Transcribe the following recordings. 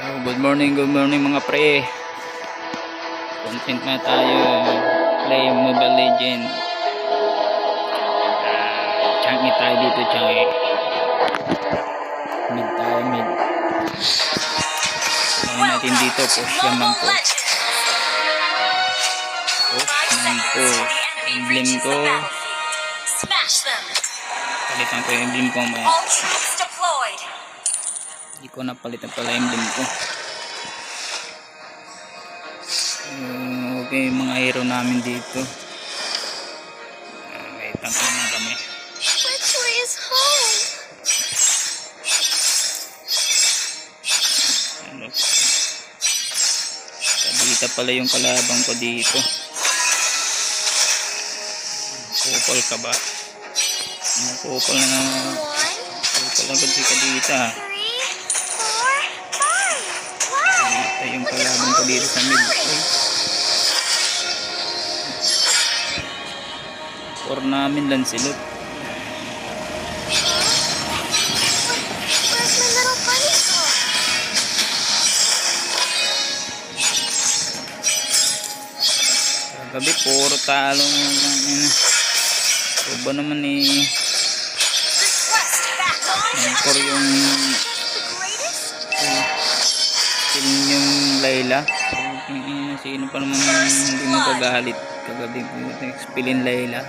Good morning mga pre. Content na tayo. Play Mobile Legend. Changi tayo dito, changi. Mid tayo, mid. Ano natin dito, push naman po. Push naman po. Emblem ko. Palitan ko yung emblem ko maya. Hindi ko napalitan pala yung emblem ko. Okay, mga hero namin dito. May tank naman kami. Which way is home? Ano? Kabita pala yung kalabang ko dito. Kupal ka ba? Kupal na. Kupal agad si Kadita. 3, 4, 5. Wow. Kadita yung kalabang ko dito sa mid. Or namin lang silot. Where's my little bunny car? Kagabi puro talo so ba naman Angkor yung skill yung Layla. Sino pa naman hindi magagalit kagabi expilin Layla.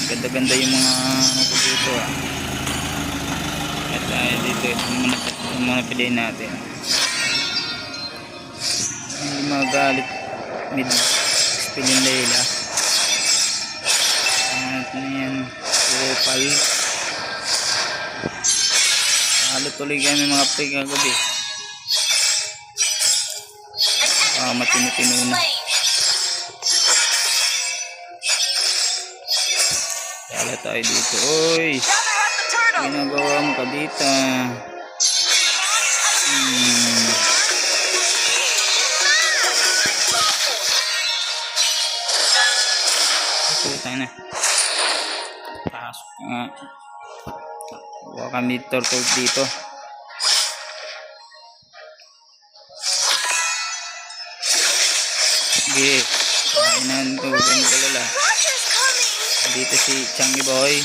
Ganda-ganda yung mga ako dito at dito yung mga pilay natin hindi magalit mid spin yung Layla at yan Opal halo tuloy kami mga pre kagabi matino-tino na. Kala tayo dito. Oy! Ginagawa mo ka dito. Ito tayo na. Pasok nga. Huwag kami turtle dito. Sige. Kainan to. Ganun kalala. Dito si Changi Boy.